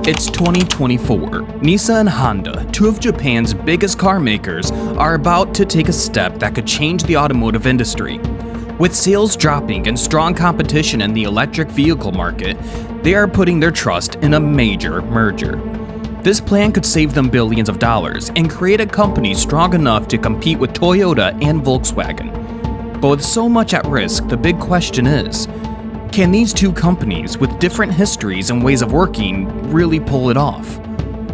It's 2024. Nissan and Honda, two of Japan's biggest car makers, are about to take a step that could change the automotive industry. With sales dropping and strong competition in the electric vehicle market, they are putting their trust in a major merger. This plan could save them billions of dollars and create a company strong enough to compete with Toyota and Volkswagen. But with so much at risk, the big question is, can these two companies with different histories and ways of working really pull it off?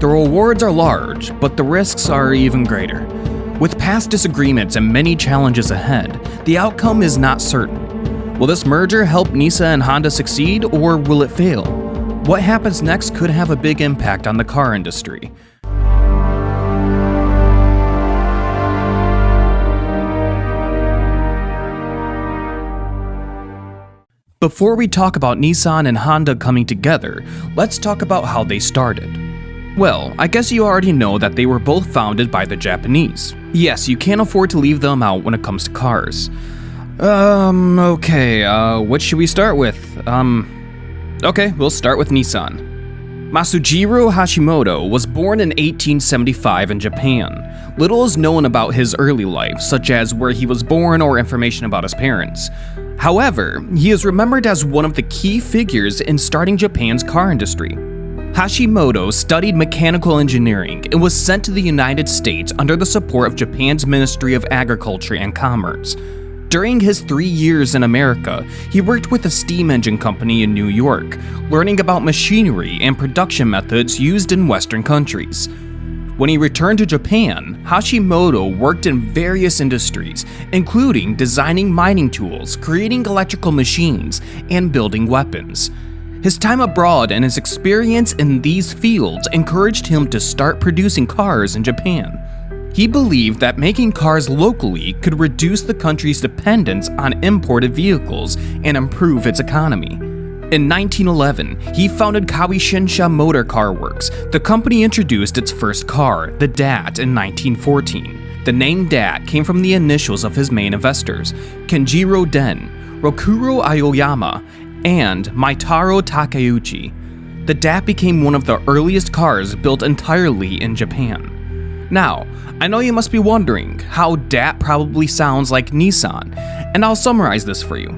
The rewards are large, but the risks are even greater. With past disagreements and many challenges ahead, the outcome is not certain. Will this merger help Nissan and Honda succeed, or will it fail? What happens next could have a big impact on the car industry. Before we talk about Nissan and Honda coming together, let's talk about how they started. Well, I guess you already know that they were both founded by the Japanese. Yes, you can't afford to leave them out when it comes to cars. What should we start with? Okay, we'll start with Nissan. Masujiro Hashimoto was born in 1875 in Japan. Little is known about his early life, such as where he was born or information about his parents. However, he is remembered as one of the key figures in starting Japan's car industry. Hashimoto studied mechanical engineering and was sent to the United States under the support of Japan's Ministry of Agriculture and Commerce. During his 3 years in America, he worked with a steam engine company in New York, learning about machinery and production methods used in Western countries. When he returned to Japan, Hashimoto worked in various industries, including designing mining tools, creating electrical machines, and building weapons. His time abroad and his experience in these fields encouraged him to start producing cars in Japan. He believed that making cars locally could reduce the country's dependence on imported vehicles and improve its economy. In 1911, he founded Kawashinsha Motor Car Works. The company introduced its first car, the DAT, in 1914. The name DAT came from the initials of his main investors, Kenjiro Den, Rokuro Aoyama, and Maitaro Takeuchi. The DAT became one of the earliest cars built entirely in Japan. Now, I know you must be wondering how DAT probably sounds like Nissan, and I'll summarize this for you.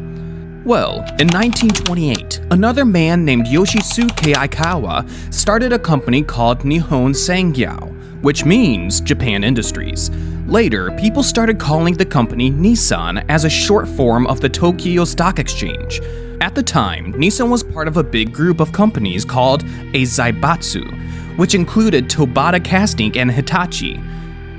Well, in 1928, another man named Yoshisuke Aikawa started a company called Nihon Sangyao, which means Japan Industries. Later, people started calling the company Nissan as a short form of the Tokyo Stock Exchange. At the time, Nissan was part of a big group of companies called a Zaibatsu, which included Tobata Casting and Hitachi.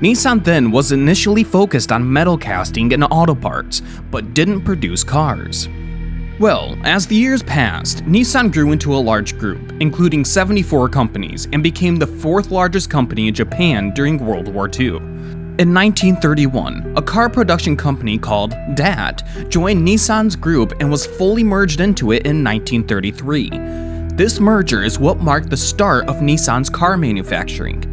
Nissan then was initially focused on metal casting and auto parts, but didn't produce cars. Well, as the years passed, Nissan grew into a large group, including 74 companies, and became the fourth largest company in Japan during World War II. In 1931, a car production company called DAT joined Nissan's group and was fully merged into it in 1933. This merger is what marked the start of Nissan's car manufacturing.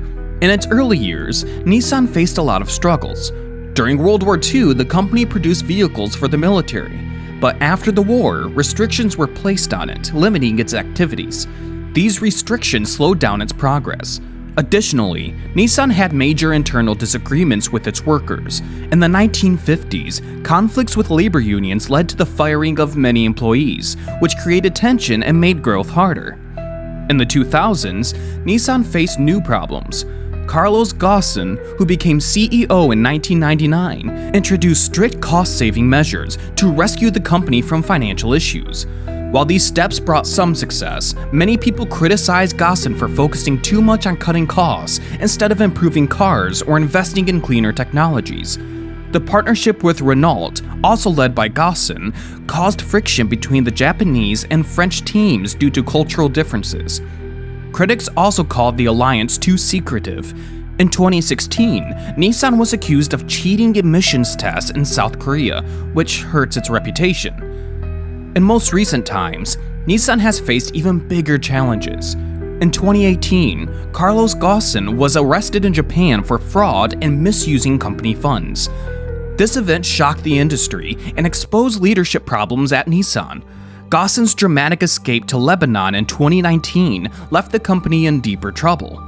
In its early years, Nissan faced a lot of struggles. During World War II, the company produced vehicles for the military. But after the war, restrictions were placed on it, limiting its activities. These restrictions slowed down its progress. Additionally, Nissan had major internal disagreements with its workers. In the 1950s, conflicts with labor unions led to the firing of many employees, which created tension and made growth harder. In the 2000s, Nissan faced new problems. Carlos Ghosn, who became CEO in 1999, introduced strict cost-saving measures to rescue the company from financial issues. While these steps brought some success, many people criticized Ghosn for focusing too much on cutting costs instead of improving cars or investing in cleaner technologies. The partnership with Renault, also led by Ghosn, caused friction between the Japanese and French teams due to cultural differences. Critics also called the alliance too secretive. In 2016, Nissan was accused of cheating emissions tests in South Korea, which hurts its reputation. In most recent times, Nissan has faced even bigger challenges. In 2018, Carlos Ghosn was arrested in Japan for fraud and misusing company funds. This event shocked the industry and exposed leadership problems at Nissan. Ghosn's dramatic escape to Lebanon in 2019 left the company in deeper trouble.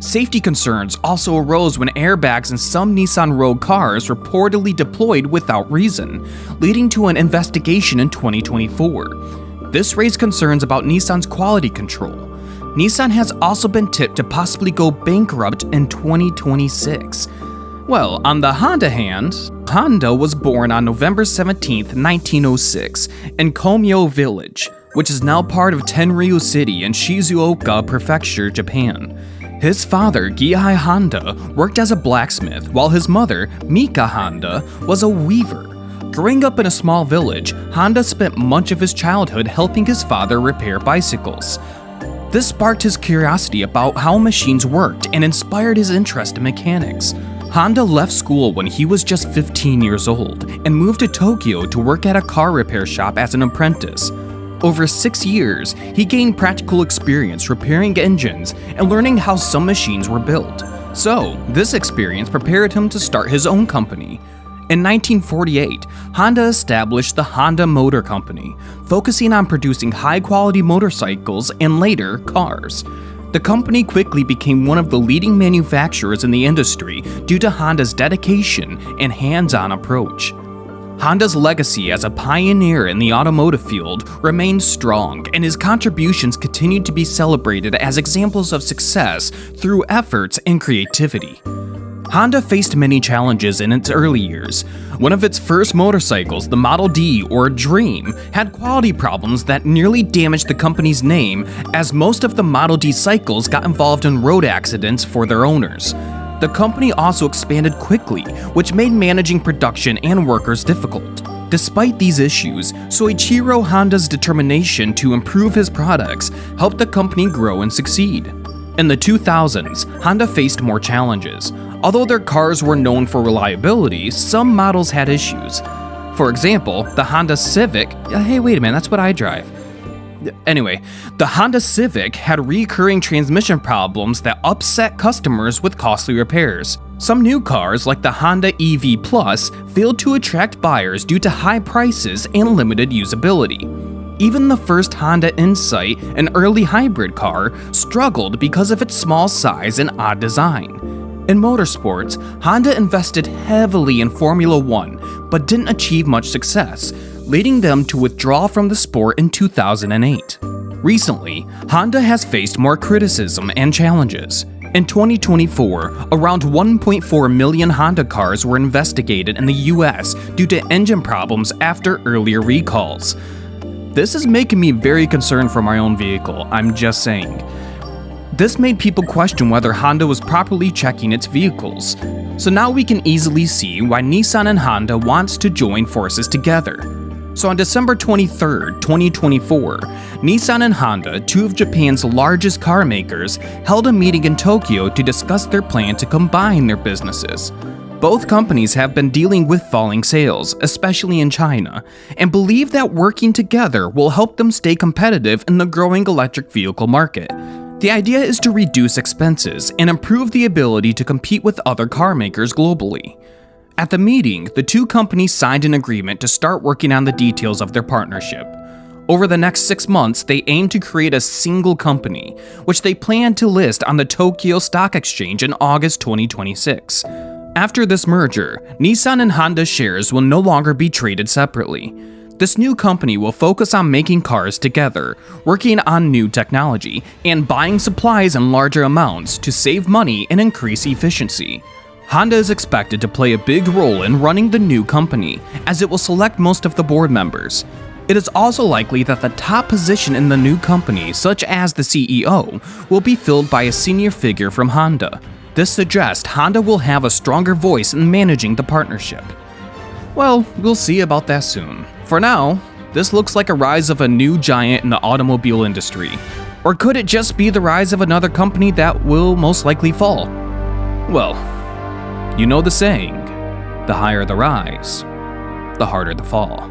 Safety concerns also arose when airbags in some Nissan Rogue cars reportedly deployed without reason, leading to an investigation in 2024. This raised concerns about Nissan's quality control. Nissan has also been tipped to possibly go bankrupt in 2026. Well, on the Honda hand, Honda was born on November 17, 1906, in Komyo Village, which is now part of Tenryu City in Shizuoka Prefecture, Japan. His father, Gihei Honda, worked as a blacksmith, while his mother, Mika Honda, was a weaver. Growing up in a small village, Honda spent much of his childhood helping his father repair bicycles. This sparked his curiosity about how machines worked and inspired his interest in mechanics. Honda left school when he was just 15 years old and moved to Tokyo to work at a car repair shop as an apprentice. Over 6 years, he gained practical experience repairing engines and learning how some machines were built. So, this experience prepared him to start his own company. In 1948, Honda established the Honda Motor Company, focusing on producing high-quality motorcycles and later, cars. The company quickly became one of the leading manufacturers in the industry due to Honda's dedication and hands-on approach. Honda's legacy as a pioneer in the automotive field remains strong, and his contributions continue to be celebrated as examples of success through efforts and creativity. Honda faced many challenges in its early years. One of its first motorcycles, the Model D or Dream, had quality problems that nearly damaged the company's name, as most of the Model D cycles got involved in road accidents for their owners. The company also expanded quickly, which made managing production and workers difficult. Despite these issues, Soichiro Honda's determination to improve his products helped the company grow and succeed. In the 2000s, Honda faced more challenges. Although their cars were known for reliability, some models had issues. For example, the Honda Civic, hey wait a minute, that's what I drive. Anyway, the Honda Civic had recurring transmission problems that upset customers with costly repairs. Some new cars, like the Honda EV Plus, failed to attract buyers due to high prices and limited usability. Even the first Honda Insight, an early hybrid car, struggled because of its small size and odd design. In motorsports, Honda invested heavily in Formula One, but didn't achieve much success, leading them to withdraw from the sport in 2008. Recently, Honda has faced more criticism and challenges. In 2024, around 1.4 million Honda cars were investigated in the US due to engine problems after earlier recalls. This is making me very concerned for my own vehicle, I'm just saying. This made people question whether Honda was properly checking its vehicles. So now we can easily see why Nissan and Honda wants to join forces together. So on December 23, 2024, Nissan and Honda, two of Japan's largest car makers, held a meeting in Tokyo to discuss their plan to combine their businesses. Both companies have been dealing with falling sales, especially in China, and believe that working together will help them stay competitive in the growing electric vehicle market. The idea is to reduce expenses and improve the ability to compete with other car makers globally. At the meeting, the two companies signed an agreement to start working on the details of their partnership. Over the next 6 months, they aim to create a single company, which they plan to list on the Tokyo Stock Exchange in August 2026. After this merger, Nissan and Honda shares will no longer be traded separately. This new company will focus on making cars together, working on new technology, and buying supplies in larger amounts to save money and increase efficiency. Honda is expected to play a big role in running the new company, as it will select most of the board members. It is also likely that the top position in the new company, such as the CEO, will be filled by a senior figure from Honda. This suggests Honda will have a stronger voice in managing the partnership. Well, we'll see about that soon. For now, this looks like a rise of a new giant in the automobile industry. Or could it just be the rise of another company that will most likely fall? Well, you know the saying, the higher the rise, the harder the fall.